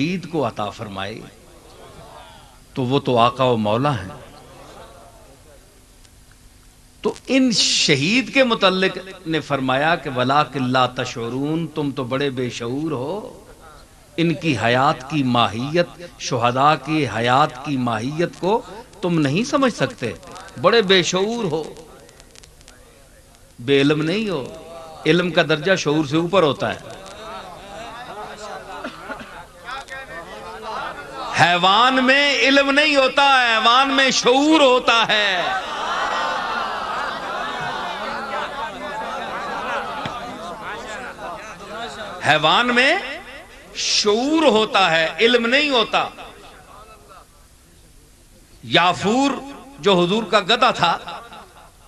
عید کو عطا فرمائے تو وہ تو آقا و مولا ہیں. تو ان شہید کے متعلق نے فرمایا کہ وَلَٰكِن لَا تَشْعُرُونَ، تم تو بڑے بے شعور ہو. ان کی حیات کی ماہیت، شہداء کی حیات کی ماہیت کو تم نہیں سمجھ سکتے، بڑے بے شعور ہو، بے علم نہیں ہو. علم کا درجہ شعور سے اوپر ہوتا ہے. حیوان میں علم نہیں ہوتا، حیوان میں شعور ہوتا ہے. حیوان میں شعور ہوتا ہے، علم نہیں ہوتا. یافور جو حضور کا گدھا تھا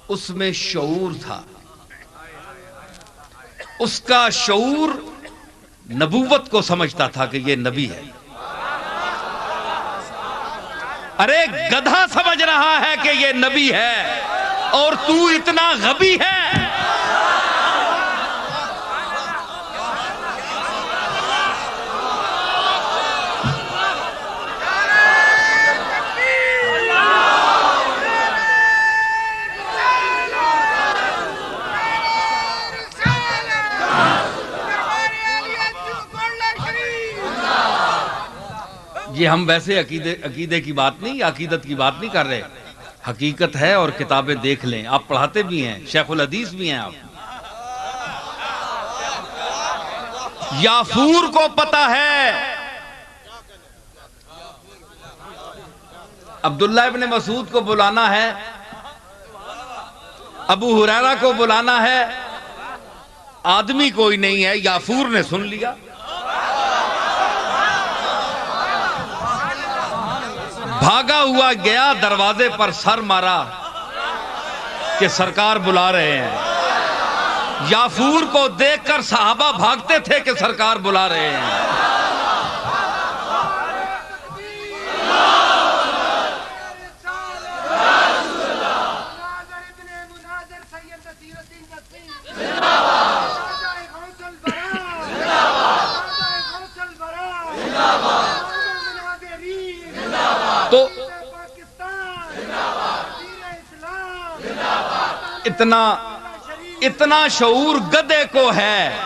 اس میں شعور تھا. اس کا شعور نبوت کو سمجھتا تھا کہ یہ نبی ہے. ارے گدھا سمجھ رہا ہے کہ یہ نبی ہے اور تو اتنا غبی ہے. یہ ہم ویسے عقیدے کی بات نہیں، عقیدت کی بات نہیں کر رہے، حقیقت ہے. اور کتابیں دیکھ لیں، آپ پڑھاتے بھی ہیں، شیخ الحدیث بھی ہیں آپ. یافور کو پتا ہے عبداللہ ابن مسعود کو بلانا ہے، ابو ہریرہ کو بلانا ہے، آدمی کوئی نہیں ہے. یافور نے سن لیا، بھاگا ہوا گیا، دروازے پر سر مارا کہ سرکار بلا رہے ہیں. یافور کو دیکھ کر صحابہ بھاگتے تھے کہ سرکار بلا رہے ہیں. تو اتنا شعور گدھے کو ہے،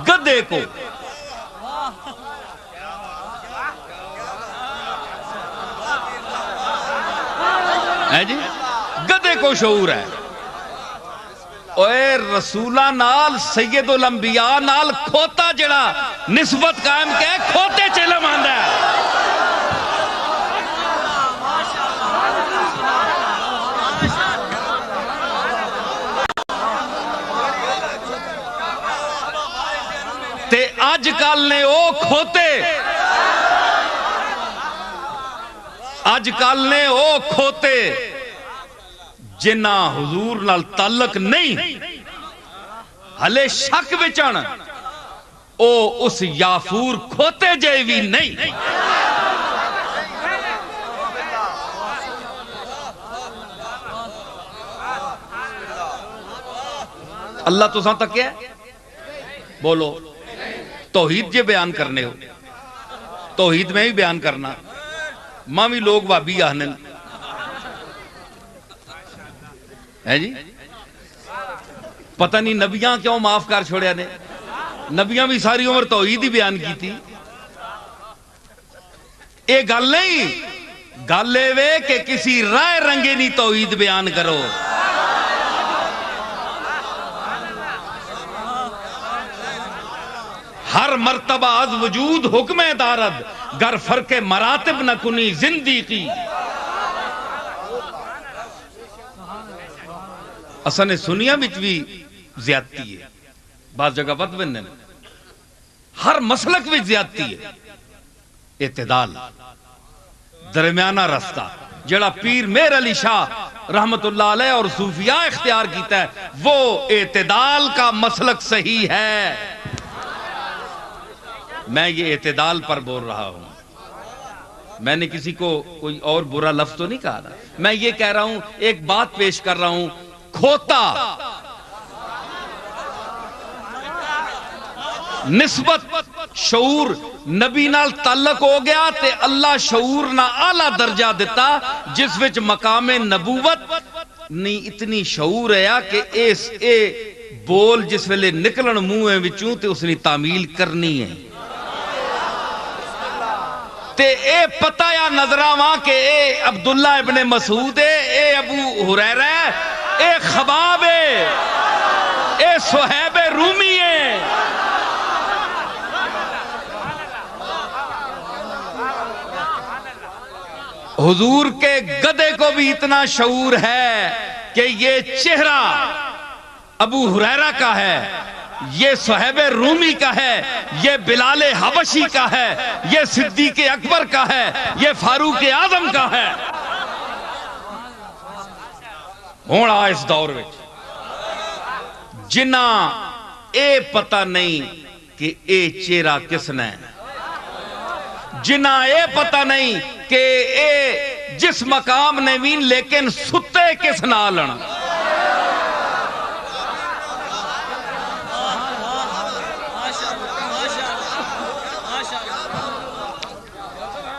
گدھے کو. ہے جی، گدھے کو شعور ہے. اوے رسولہ نال سید الانبیاء نال کھوتا جڑا نسبت قائم کہ کھوتے چلم آندا ہے. تے آج کل نے او کھوتے، آج کل نے او کھوتے جنہ حضور نال تعلق نہیں، ہلے شک وچن او اس یافور کھوتے جے بھی نہیں. اللہ تو ساں تک کیا ہے؟ بولو. توحید جے بیان کرنے ہو، توحید میں ہی بیان کرنا. ماں بھی لوگ وابی آہنن ہے جی، پتہ نہیں نبیاں کیوں معاف کر چھوڑیا نے. نبیاں بھی ساری عمر توحید ہی بیان کی تھی. اے گل نہیں، گل وے کہ کسی رائے رنگے نہیں توحید بیان کرو. ہر مرتبہ از وجود حکم دارد، گر فرق مراتب نہ کنی زندگی. اصل نے سنیا بچ بھی زیادتی ہے، بعض جگہ بد بننے، ہر مسلک بھی زیادتی ہے. اعتدال، درمیانہ رستہ جڑا پیر مہر علی شاہ رحمت اللہ علیہ اور صوفیاء اختیار کیتا ہے، وہ اعتدال کا مسلک صحیح ہے. میں یہ اعتدال پر بول رہا ہوں، میں نے کسی کو کوئی اور برا لفظ تو نہیں کہا تھا. میں یہ کہہ رہا ہوں، ایک بات پیش کر رہا ہوں. کھوتا نسبت شعور نبی نال تعلق ہو گیا تے اللہ شعور نہ اعلی درجہ دیتا جس وچ مقام نبوت نہیں اتنی شعور ہے کہ اے بول جس ویلے نکلن منہ وچوں تے اس نے تعمیل کرنی ہے تے اے پتہ یا نظراں کہ اے عبداللہ ابن مسعود ہے اے ابو ہریرہ ہے اے خباب ہے اے صہیب رومی ہے حضور کے گدے کو بھی اتنا شعور ہے کہ یہ چہرہ ابو ہریرہ کا ہے یہ صہیب رومی کا ہے یہ بلال حبشی کا ہے یہ صدیق اکبر کا ہے یہ فاروق اعظم کا ہے ہونا اس دور میں جنہ اے پتہ نہیں کہ اے چہرہ کس نے جنہ اے پتہ نہیں کہ اے جس مقام نوین لیکن ستے کس نالن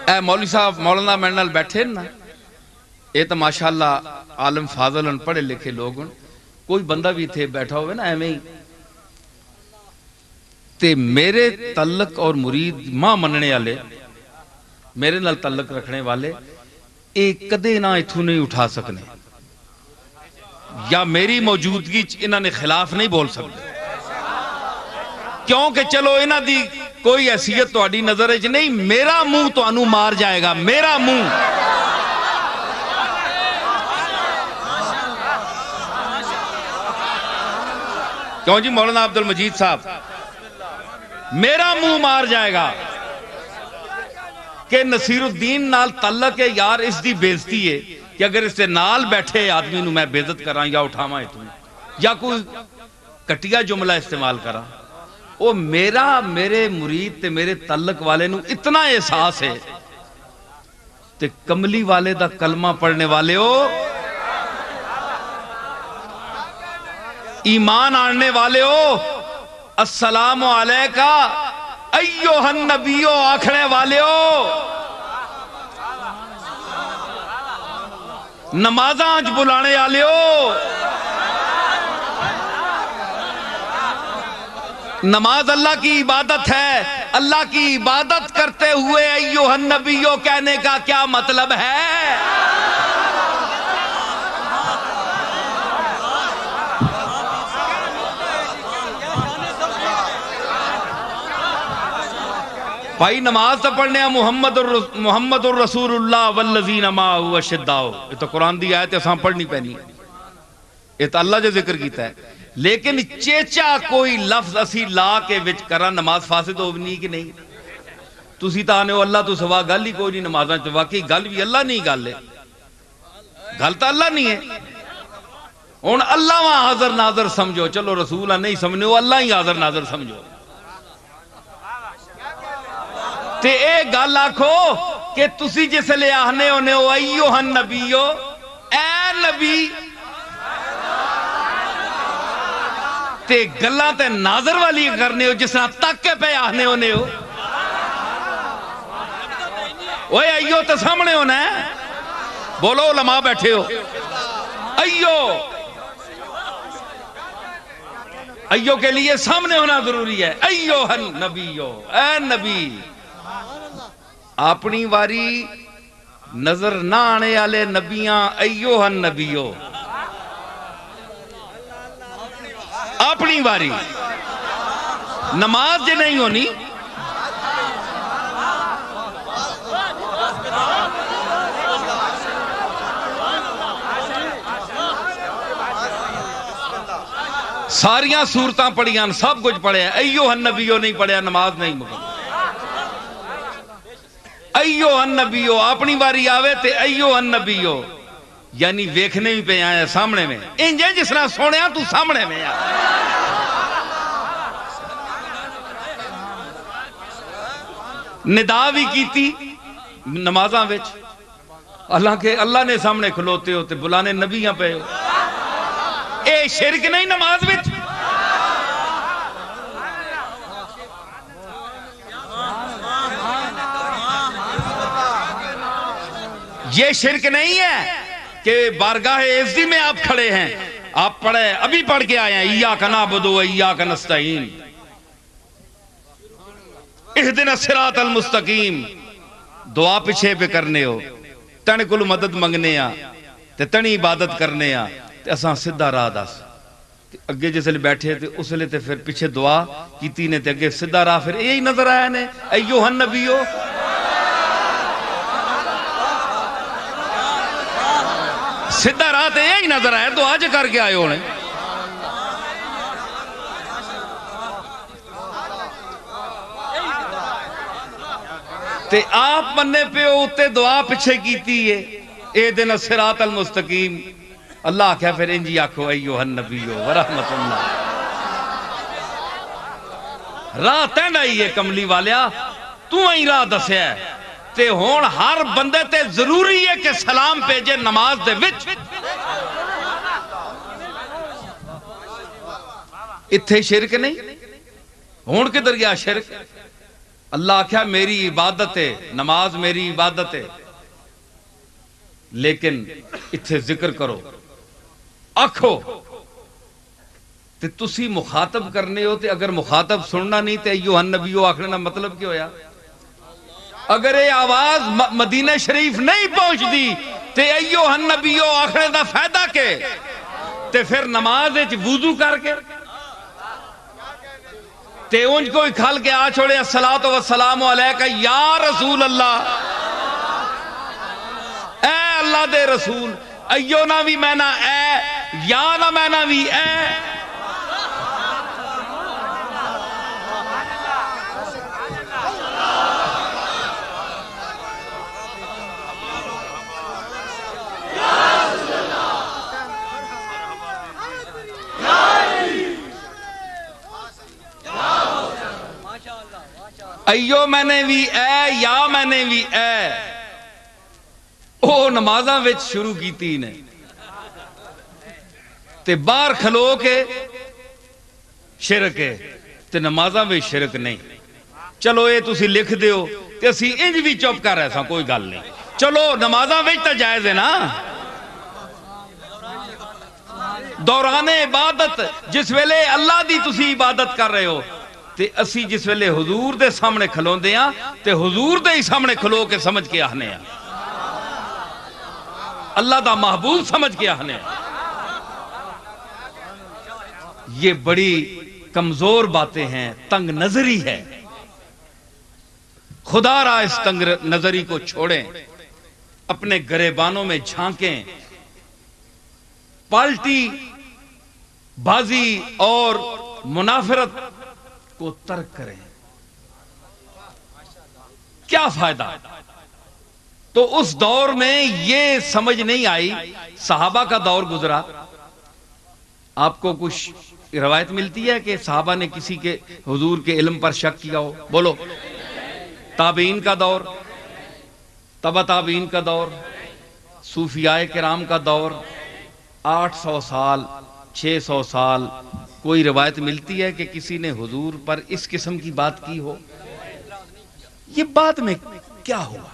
اے مولوی صاحب مولانا منڈل بیٹھے نا اے تو ماشاءاللہ عالم فاضل ان پڑھے لکھے لوگ ان کوئی بندہ بھی تھے بیٹھا ہوئے نا ایمیں تے میرے تعلق اور مرید ماں مننے والے میرے نال تعلق رکھنے والے ایک کدے نہ اتھو نہیں اٹھا سکنے یا میری موجودگی انہوں نے خلاف نہیں بول سکتے کیونکہ چلو انہوں دی کوئی حیثیت تو آڑی نظر ہے نہیں میرا منہ تو انو مار جائے گا میرا منہ کیوں جی مولانا عبد المجید صاحب میرا منہ مار جائے گا کہ نصیر الدین نال تعلق ہے یار اس دی بیزتی ہے کہ اگر اس سے نال بیٹھے آدمی نو میں بیزت کراں یا اٹھاواں اتوں یا کوئی کٹیا جملہ استعمال کراں وہ میرے مرید تے میرے تعلق والے نو اتنا احساس ہے تے کملی والے دا کلمہ پڑھنے والے ہو ایمان آنے والے ہو السلام علیکہ ایوہ النبیو آکھنے والے ہو نمازاں آج بلانے والے ہو نماز اللہ کی عبادت ہے اللہ کی عبادت کرتے ہوئے ایوہ النبیو کہنے کا کیا مطلب ہے بھائی نماز تو پڑھنے ہیں محمد الرسول اللہ والذین معہ اشداء یہ تو قرآن دی آیت ہے اساں پڑھنی پہنی یہ تو اللہ جو ذکر کیتا ہے لیکن چیچا کوئی لفظ اسی لا کے وچ کرا نماز فاسد ہو نہیں کہ نہیں تسی تانے ہو اللہ تو سوا گل ہی کوئی نہیں نمازاں تو واقعی گل بھی اللہ نہیں گل ہے گل تو اللہ نہیں ہے ہن اللہ وہاں حاضر ناظر سمجھو چلو رسول نہیں سمجھو اللہ ہی حاضر ناظر سمجھو تے اے گل آکھو کہ تسی جس لے آہنے ہونے ہو ایوہ النبیو اے نبی تے گلہ تے ناظر والی کرنے ہو جس طرح تک کے پہ آہنے ہونے ہو اوے ایو تے سامنے ہونا ہے بولو علماء بیٹھے ہو ایو کے لیے سامنے ہونا ضروری ہے ایوہ النبیو اے نبی اپنی واری نظر نہ آنے والے نبیاں ایوہ النبیو اپنی واری نماز جے نہیں ہونی ساریاں صورتاں پڑھیاں سب کچھ پڑھے ایوہ النبیو نہیں پڑھے نماز نہیں مکمل ایوہ النبیو اپنی باری آوے تے ایوہ النبیو یعنی ویکھنے بھی پہ آئے سامنے میں انجھے جس طرح سونے تو سامنے میں آئے ندا بھی کیتی نمازاں وچ اللہ نے سامنے کھلوتے ہوتے بلانے نبیاں پہ ہو اے شرک نہیں نماز وچ یہ شرک نہیں ہے کہ بارگاہ عزی میں آپ کھڑے ہیں، آپ پڑھے ابھی پڑھ کے آئے ہیں ایاک نعبد و ایاک نستعین، اہدنا الصراط المستقیم، دعا پیچھے پہ کرنے ہو، تن کول مدد منگنے آ تے تنی عبادت کرنے آ تے اساں سدھا راہ دس، اگے جس لئے بیٹھے تھے اس لئے تے پھر پیچھے دعا کیتی نے تے اگے سدھا راہ پھر یہی نظر آیا نے ایوہ النبیو، سدھا راہ تے یہی نظر آیا، دعا جو کر کے آئے ہونے تے آپ مننے پہ ہوتے دعا پچھے کیتی ہے اہدنا الصراط المستقیم، اللہ کہا پھر انجی آکھو ایوہ النبیو ورحمت اللہ، راہ تینڈ آئی ہے کملی والیا، تو آئی راہ دسے ہے تے ہون ہر بندے تے ضروری ہے کہ سلام پیجے نماز دے وچ، اتھے شرک نہیں، ہون کے در گیا شرک، اللہ کہا میری عبادت ہے، نماز میری عبادت ہے، لیکن اتھے ذکر کرو، آکھو تے تسی مخاطب کرنے ہو تے اگر مخاطب سننا نہیں تے ایوہ النبیو آخر نا مطلب کیا ہویا؟ اگر یہ آواز مدینہ شریف نہیں پہنچ دی تے ایوہ النبیو آخر دا فائدہ کے تے پھر نماز ایچ وضو کر کے تے انج کوئی کھل کے آ چھوڑے الصلاۃ والسلام علیکہ یا رسول اللہ، اے اللہ دے رسول، ایو نہ بھی میں نہ اے یا نہ میں نہ بھی اے، ایو میں نے بھی اے یا میں نے بھی اے، او نمازاں وچ شروع کیتی نے تے باہر کھلو کے شرک ہے تے نمازاں وچ شرک نہیں، چلو اے تسی لکھ دیو تے اسی انج بھی چپ کر ایسا کوئی گل نہیں، چلو نمازاں وچ تا جائز ہے نا، دوران عبادت جس ویلے اللہ دی تسی عبادت کر رہے ہو تے اسی جس ویلے حضور دے سامنے کھلون دے ہاں تے حضور دے ہی سامنے کھلو کے سمجھ کے آنے ہاں، اللہ دا محبوب سمجھ کے آنے ہاں، یہ بڑی کمزور باتیں ہیں، تنگ نظری ہے، خدا را اس تنگ نظری کو چھوڑیں، اپنے گریبانوں میں جھانکیں، پالٹی بازی اور منافرت کو ترک کریں، کیا فائدہ؟ تو اس دور میں یہ سمجھ نہیں آئی، صحابہ کا دور گزرا، آپ کو کچھ روایت ملتی ہے کہ صحابہ نے کسی کے حضور کے علم پر شک کیا ہو؟ بولو، تابعین کا دور، تبع تابعین کا دور، صوفیاء کرام کا دور، 800 سال 600 سال، کوئی روایت ملتی ہے کہ کسی نے حضور پر اس قسم کی بات کی ہو؟ یہ بعد میں کیا ہوا؟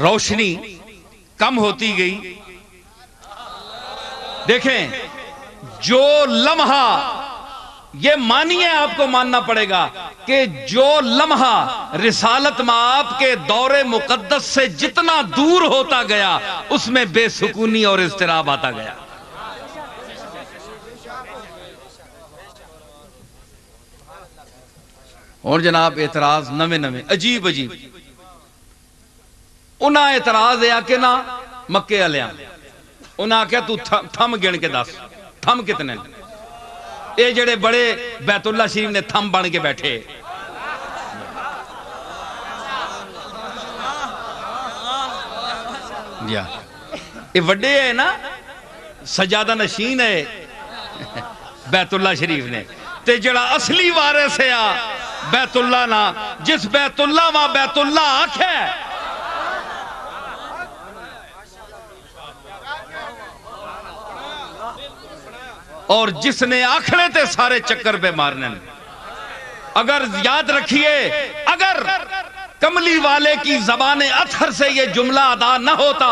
روشنی کم ہوتی گئی، دیکھیں جو لمحہ، یہ مانیے آپ کو ماننا پڑے گا کہ جو لمحہ رسالت مآب کے دور مقدس سے جتنا دور ہوتا گیا اس میں بے سکونی اور اضطراب آتا گیا، اور جناب اعتراض نوے نوے عجیب عجیب، انہاں اعتراض ہے کہ نہ مکے علیہ انہاں کہا تو تھم گن کے دس، تھم کتنے؟ اے جڑے بڑے بیت اللہ شریف نے تھم بن کے بیٹھے، یہ وڈے ہے نا، سجادہ نشین ہے بیت اللہ شریف نے، تے جڑا اصلی وارث ہے بیت اللہ نا، جس بیت اللہ وہاں بیت اللہ آنکھ ہے، اور جس نے آکھڑے تے سارے چکر پہ مارنے، اگر یاد رکھیے، اگر کملی والے کی زبان اطہر سے یہ جملہ ادا نہ ہوتا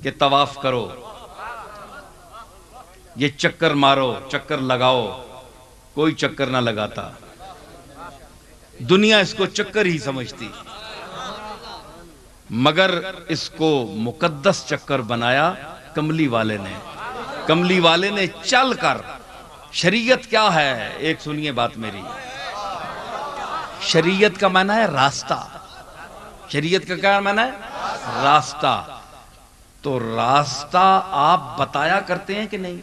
کہ طواف کرو، یہ چکر مارو، چکر لگاؤ، کوئی چکر نہ لگاتا. دنیا اس کو چکر ہی سمجھتی، مگر اس کو مقدس چکر بنایا کملی والے نے. کملی والے نے چل کر، شریعت کیا ہے؟ ایک سنیے بات میری، شریعت کا معنی ہے راستہ. شریعت کا کیا معنی ہے؟ راستہ. تو راستہ آپ بتایا کرتے ہیں کہ نہیں؟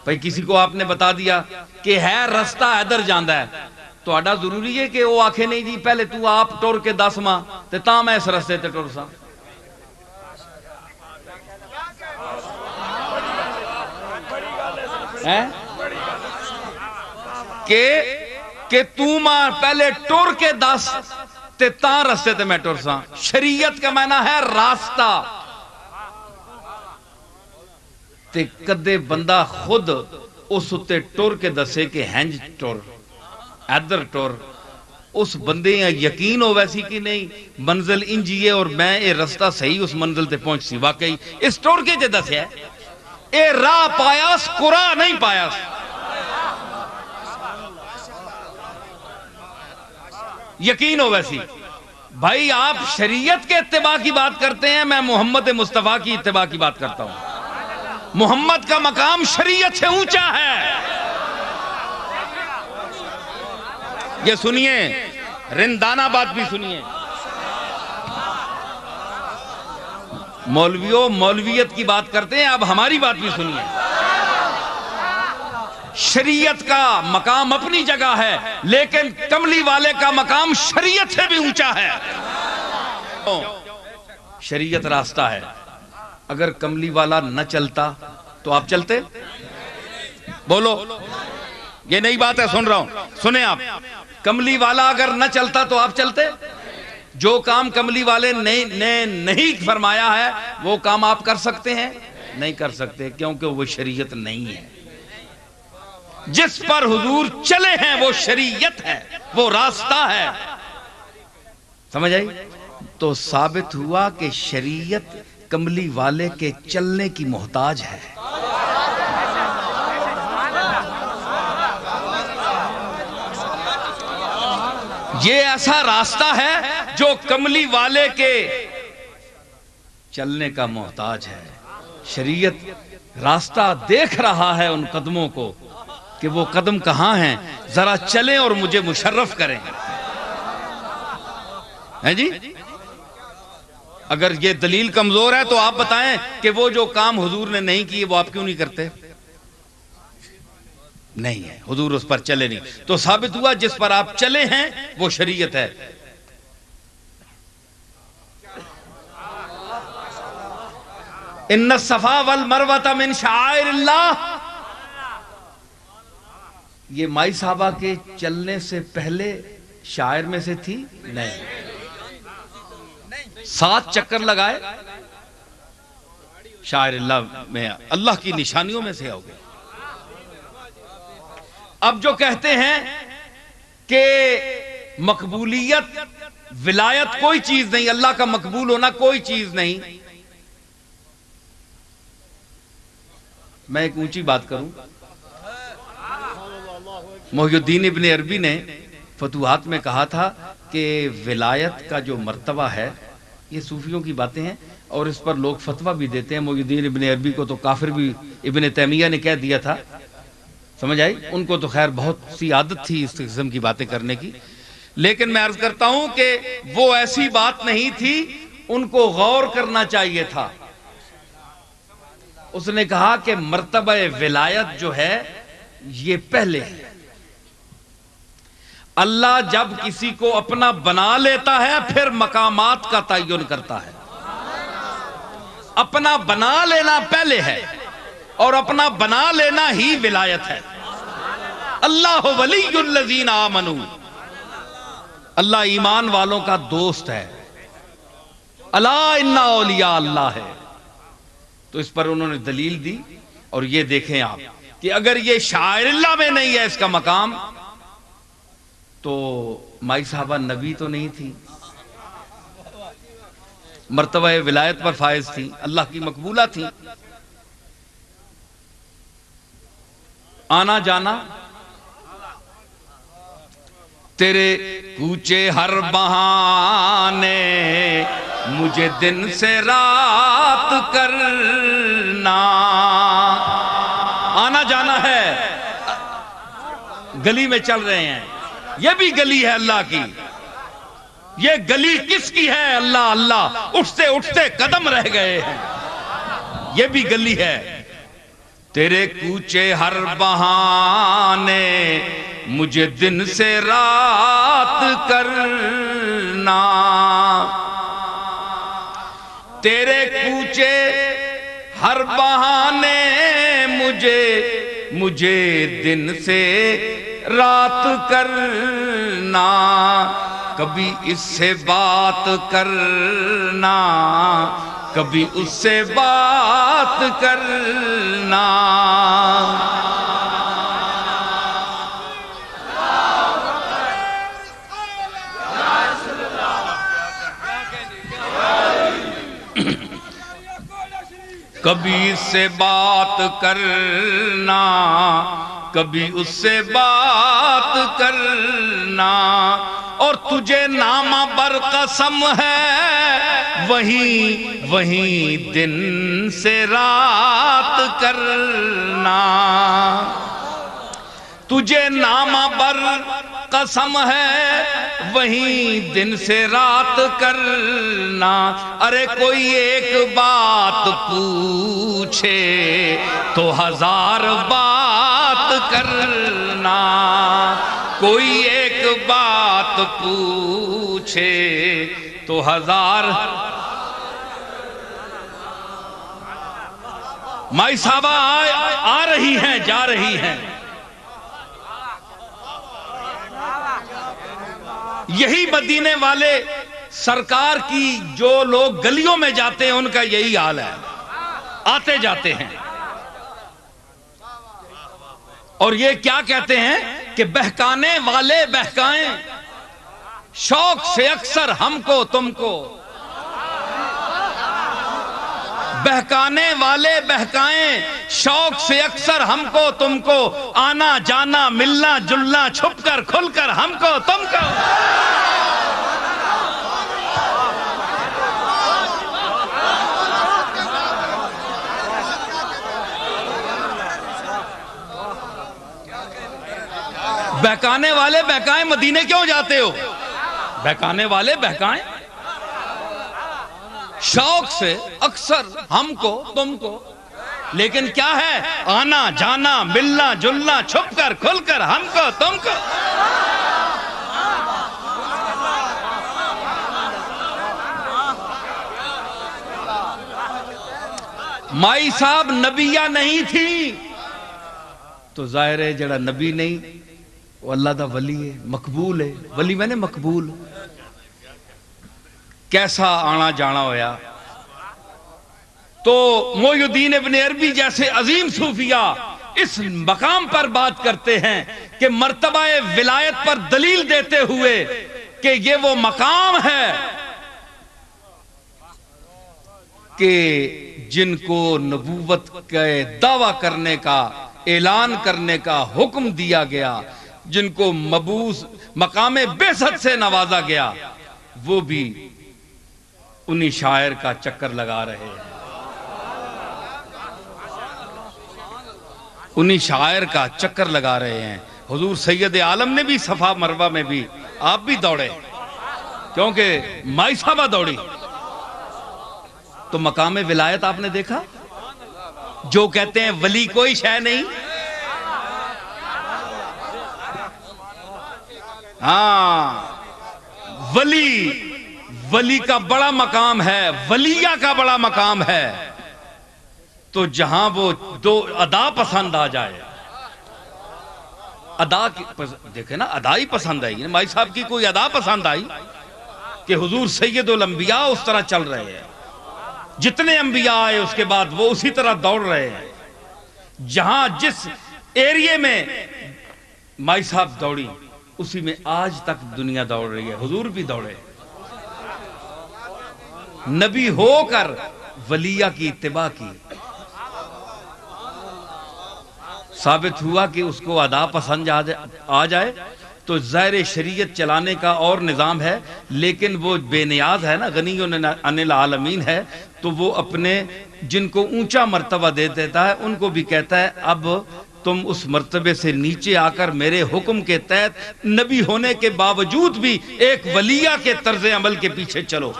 بھئی کسی کو آپ نے بتا دیا کہ ہے راستہ ادھر جاندہ ہے، تو آڈا ضروری ہے کہ وہ آنکھیں نہیں جی پہلے تو آپ ٹور کے 10 ماہ تے تاں میں اس رستے تے ٹور سا. کہ تو ماں پہلے ٹور کے 10 تے تاں رستے تے میں ٹور سا. شریعت کا معنی ہے راستہ. تے کدے بندہ خود اس اتے ٹور کے دسے کہ ہنج ٹور ادھر ٹور، اس بندے یقین ہو ویسی کہ نہیں منزل انجیے اور میں اے رستہ صحیح اس منزل تے پہنچ سی. واقعی اس ٹور کے تے دسے ہے اے راہ پایاس قرآن نہیں پایاس. یقین ہو ویسی. بھائی آپ شریعت کے اتباع کی بات کرتے ہیں، میں محمد مصطفیٰ کی اتباع کی بات کرتا ہوں. محمد کا مقام شریعت سے اونچا ہے. یہ سنیے، رندانہ بات بھی سنیے. مولویوں مولویت کی بات کرتے ہیں، اب ہماری بات بھی سنیے. شریعت کا مقام اپنی جگہ ہے، لیکن کملی والے کا مقام شریعت سے بھی اونچا ہے. شریعت راستہ ہے. اگر کملی والا نہ چلتا تو آپ چلتے؟ بولو، یہ نئی بات ہے، سن رہا ہوں، سنیں آپ. کملی والا اگر نہ چلتا تو آپ چلتے؟ جو کام کملی والے نے نہیں فرمایا ہے وہ کام آپ کر سکتے ہیں؟ نہیں کر سکتے، کیونکہ وہ شریعت نہیں ہے. جس پر حضور چلے ہیں وہ شریعت ہے، وہ راستہ ہے. سمجھ آئی؟ تو ثابت ہوا کہ شریعت کملی والے کے چلنے کی محتاج ہے. یہ ایسا راستہ ہے جو کملی والے کے چلنے کا محتاج ہے. شریعت راستہ دیکھ رہا ہے ان قدموں کو کہ وہ قدم کہاں ہیں، ذرا چلیں اور مجھے مشرف کریں. ہیں جی؟ اگر یہ دلیل کمزور ہے تو آپ بتائیں کہ وہ جو کام حضور نے نہیں کیے وہ آپ کیوں نہیں کرتے؟ نہیں ہے، حضور اس پر چلے نہیں. تو ثابت ہوا جس پر آپ چلے ہیں وہ شریعت ہے. ان الصفا والمروہ من شعائر اللہ. یہ مائی صحابہ کے چلنے سے پہلے شاعر میں سے تھی؟ نہیں. 7 چکر لگائے شاعر اللہ میں، اللہ کی نشانیوں میں سے ہو گئے. اب جو کہتے ہیں کہ مقبولیت ولایت کوئی چیز نہیں، اللہ کا مقبول ہونا کوئی چیز نہیں. میں ایک اونچی بات کروں. محی الدین ابن عربی نے فتوحات میں کہا تھا کہ ولایت کا جو مرتبہ ہے، یہ صوفیوں کی باتیں ہیں اور اس پر لوگ فتویٰ بھی دیتے ہیں. محی الدین ابن عربی کو تو کافر بھی ابن تیمیہ نے کہہ دیا تھا. سمجھ آئی؟ ان کو تو خیر بہت سی عادت تھی اس قسم کی باتیں کرنے کی. لیکن میں عرض کرتا ہوں کہ وہ ایسی بات نہیں تھی، ان کو غور کرنا چاہیے تھا. اس نے کہا کہ مرتبہ ولایت جو ہے یہ پہلے ہے. اللہ جب کسی کو اپنا بنا لیتا ہے پھر مقامات کا تعین کرتا ہے. اپنا بنا لینا پہلے ہے اور اپنا بنا لینا ہی ولایت ہے. اللہ ولی الذین آمنوا، اللہ ایمان والوں کا دوست ہے. الا ان اولیاء اللہ ہے. تو اس پر انہوں نے دلیل دی. اور یہ دیکھیں آپ، کہ اگر یہ شاعر اللہ میں نہیں ہے اس کا مقام تو مائی صاحبہ نبی تو نہیں تھی، مرتبہ ولایت پر فائز تھی، اللہ کی مقبولہ تھی، آنا جانا تیرے کوچے ہر بہانے مجھے دن سے رات کرنا، آنا جانا ہے، گلی میں چل رہے ہیں، یہ بھی گلی ہے اللہ کی، یہ گلی کس کی ہے؟ اللہ اللہ، اٹھتے اٹھتے قدم رہ گئے ہیں، یہ بھی گلی ہے۔ تیرے کوچے ہر بہانے مجھے دن سے رات کرنا، تیرے کوچے ہر بہانے مجھے دن سے رات کرنا، کبھی اس سے بات کرنا کبھی اس سے بات کرنا، کبھی اس سے بات کرنا کبھی اس سے بات کرنا، اور تجھے نامہ بر قسم ہے وہیں دن سے رات کرنا، تجھے نامہ بر قسم ہے وہیں دن سے رات کرنا، ارے کوئی ایک بات پوچھے تو ہزار بات کرنا، کوئی ایک بات پوچھے تو ہزار۔ مائی صاحبہ آ رہی ہیں جا رہی ہیں، یہی مدینے والے سرکار کی جو لوگ گلیوں میں جاتے ہیں ان کا یہی حال ہے، آتے جاتے ہیں اور یہ کیا کہتے ہیں کہ بہکانے والے بہکائیں شوق سے اکثر ہم کو تم کو، بہکانے والے بہکائیں شوق سے اکثر ہم کو تم کو، آنا جانا ملنا جلنا چھپ کر کھل کر ہم کو تم کو، بہکانے والے بہکائیں مدینے کیوں جاتے ہو؟ بہکانے والے بہکائیں شوق سے اکثر ہم کو تم کو، لیکن کیا ہے؟ آنا جانا ملنا جلنا چھپ کر کھل کر ہم کو تم کو۔ مائی صاحب نبیہ نہیں تھی تو ظاہر ہے جڑا نبی نہیں وہ اللہ دا ولی ہے، مقبول ہے، ولی میں نے مقبول، کیسا آنا جانا ہویا۔ تو محی الدین ابن عربی جیسے عظیم صوفیہ اس مقام پر بات کرتے ہیں کہ مرتبہ ولایت پر دلیل دیتے ہوئے کہ یہ وہ مقام ہے کہ جن کو نبوت کے دعویٰ کرنے کا اعلان کرنے کا حکم دیا گیا، جن کو مبعوث مقام بعثت سے نوازا گیا، وہ بھی انہی شاعر کا چکر لگا رہے ہیں، انہی شاعر کا چکر لگا رہے ہیں۔ حضور سید عالم نے بھی صفا مروہ میں بھی آپ بھی دوڑے کیونکہ مائی صاحبہ دوڑی، تو مقام ولایت آپ نے دیکھا، جو کہتے ہیں ولی کوئی شے نہیں، ہاں ولی کا بڑا مقام ہے، ولیہ کا بڑا مقام ہے، تو جہاں وہ دو ادا پسند آ جائے، ادا دیکھیں نا، ادا ہی پسند آئی، مائی صاحب کی کوئی ادا پسند آئی کہ حضور سید الانبیاء اس طرح چل رہے ہیں، جتنے انبیاء آئے اس کے بعد وہ اسی طرح دوڑ رہے ہیں، جہاں ایریے میں مائی صاحب دوڑی، اسی میں آج تک دنیا دوڑ رہی ہے، حضور بھی دوڑے، نبی ہو کر ولیہ کی اتباع کی، ثابت ہوا کہ اس کو ادا پسند آ جائے تو ظاہر شریعت چلانے کا اور نظام ہے، لیکن وہ بے نیاز ہے نا، غنی عن العالمین ہے، تو وہ اپنے جن کو اونچا مرتبہ دے دیتا ہے ان کو بھی کہتا ہے اب تم اس مرتبے سے نیچے آ کر میرے حکم کے تحت نبی ہونے کے باوجود بھی ایک ولیہ کے طرز عمل کے پیچھے چلو۔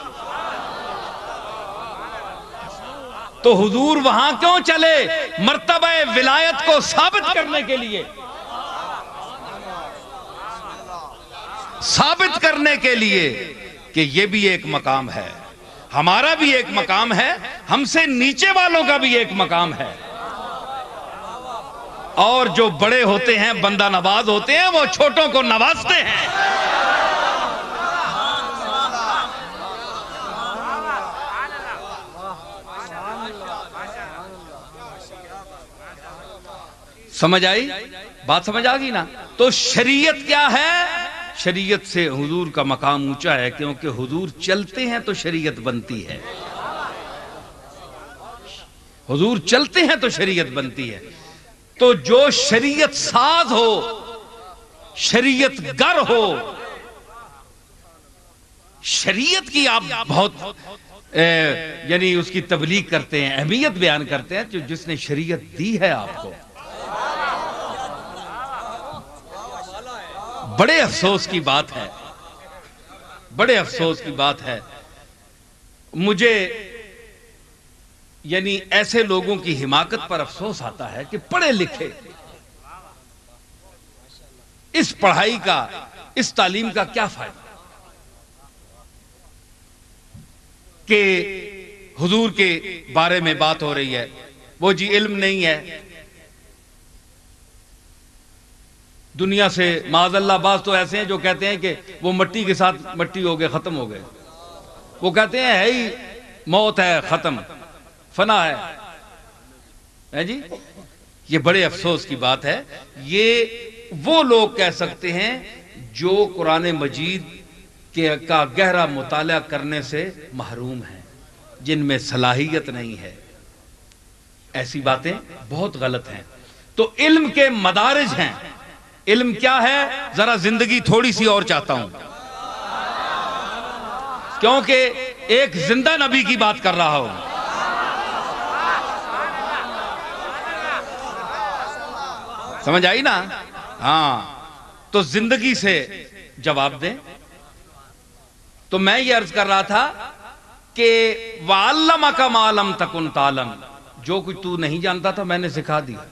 تو حضور وہاں کیوں چلے؟ مرتبہ ولایت کو ثابت کرنے کے لیے، ثابت کرنے کے لیے کہ یہ بھی ایک مقام ہے، ہمارا بھی ایک مقام ہے، ہم سے نیچے والوں کا بھی ایک مقام ہے، اور جو بڑے ہوتے ہیں بندہ نواز ہوتے ہیں وہ چھوٹوں کو نوازتے ہیں۔ سمجھ آئی بات؟ سمجھ آ گئی نا؟ تو شریعت کیا ہے؟ شریعت سے حضور کا مقام اونچا ہے، کیونکہ حضور چلتے ہیں تو شریعت بنتی ہے، حضور چلتے ہیں تو شریعت بنتی ہے۔ تو جو شریعت ساز ہو، شریعت گر ہو، شریعت کی آپ بہت یعنی اس کی تبلیغ کرتے ہیں، اہمیت بیان کرتے ہیں، جو جس نے شریعت دی ہے آپ کو، بڑے افسوس کی بات ہے، بڑے افسوس کی بات ہے، مجھے یعنی ایسے لوگوں کی حماقت پر افسوس آتا ہے کہ پڑھے لکھے، اس پڑھائی کا، اس تعلیم کا کیا فائدہ کہ حضور کے بارے میں بات ہو رہی ہے، وہ جی علم نہیں ہے، دنیا سے معاذ اللہ بعض تو ایسے ہیں جو کہتے ہیں کہ وہ مٹی کے ساتھ مٹی ہو گئے، ختم ہو گئے، وہ کہتے ہیں ہے ہی موت ہے، ختم، فنا ہے جی۔ یہ بڑے افسوس کی بات ہے، یہ وہ لوگ کہہ سکتے ہیں جو قرآن مجید کا گہرا مطالعہ کرنے سے محروم ہیں، جن میں صلاحیت نہیں ہے، ایسی باتیں بہت غلط ہیں۔ تو علم کے مدارج ہیں، علم کیا ہے؟ ذرا زندگی تھوڑی سی اور چاہتا ہوں، کیونکہ ایک زندہ نبی کی بات کر رہا ہوں۔ سمجھ آئی نا؟ ہاں، تو زندگی سے جواب دیں۔ تو میں یہ عرض کر رہا تھا کہ وَعَلَّمَكَ مَا لَمْ تَكُنْ تَعْلَمْ، جو کچھ تو نہیں جانتا تھا میں نے سکھا دیا۔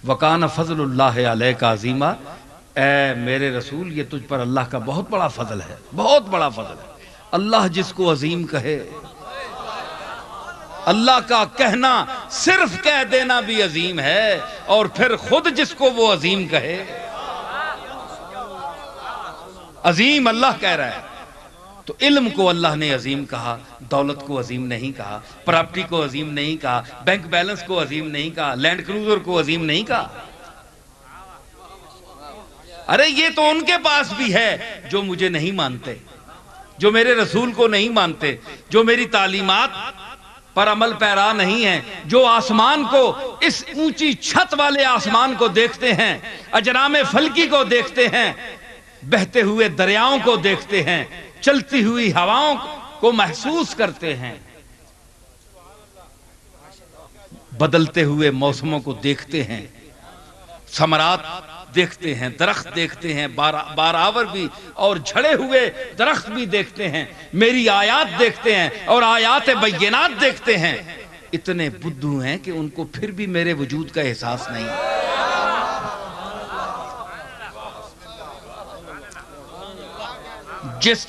وَكَانَ فَضْلُ اللَّهِ عَلَيْكَ عَظِيمًا، اے میرے رسول یہ تجھ پر اللہ کا بہت بڑا فضل ہے، بہت بڑا فضل ہے۔ اللہ جس کو عظیم کہے، اللہ کا کہنا، صرف کہہ دینا بھی عظیم ہے، اور پھر خود جس کو وہ عظیم کہے، عظیم اللہ کہہ رہا ہے۔ تو علم کو اللہ نے عظیم کہا، دولت کو عظیم نہیں کہا، پراپرٹی کو عظیم نہیں کہا، بینک بیلنس کو عظیم نہیں کہا، لینڈ کروزر کو عظیم نہیں کہا۔ ارے یہ تو ان کے پاس بھی ہے جو مجھے نہیں مانتے، جو میرے رسول کو نہیں مانتے، جو میری تعلیمات پر عمل پیرا نہیں ہیں، جو آسمان کو، اس اونچی چھت والے آسمان کو دیکھتے ہیں، اجرام فلکی کو دیکھتے ہیں، بہتے ہوئے دریاؤں کو دیکھتے ہیں، چلتی ہوئی ہواؤں کو محسوس کرتے ہیں، بدلتے ہوئے موسموں کو دیکھتے ہیں، ثمرات دیکھتے ہیں، درخت دیکھتے ہیں، بارآور بھی اور جھڑے ہوئے درخت بھی دیکھتے ہیں، میری آیات دیکھتے ہیں اور آیات بینات دیکھتے ہیں۔ اتنے بدھو ہیں کہ ان کو پھر بھی میرے وجود کا احساس نہیں۔ جس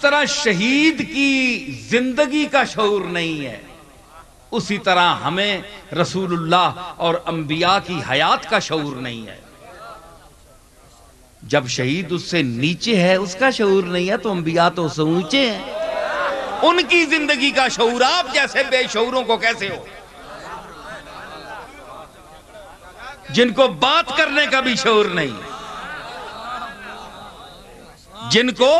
طرح شہید کی زندگی کا شعور نہیں ہے، اسی طرح ہمیں رسول اللہ اور انبیاء کی حیات کا شعور نہیں ہے۔ جب شہید اس سے نیچے ہے، اس کا شعور نہیں ہے، تو انبیاء تو اس سے اونچے ہیں۔ ان کی زندگی کا شعور، آپ جیسے بے شعوروں کو کیسے ہو، جن کو بات کرنے کا بھی شعور نہیں، جن کو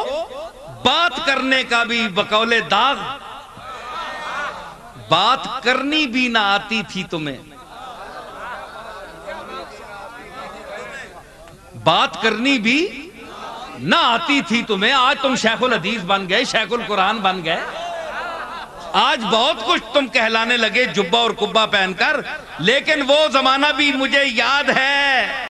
بات کرنے کا بھی بقول داغ بات کرنی بھی نہ آتی تھی تمہیں، بات کرنی بھی نہ آتی تھی تمہیں، آج تم شیخ الحدیث بن گئے، شیخ القرآن بن گئے، آج بہت کچھ تم کہلانے لگے جبہ اور کبہ پہن کر، لیکن وہ زمانہ بھی مجھے یاد ہے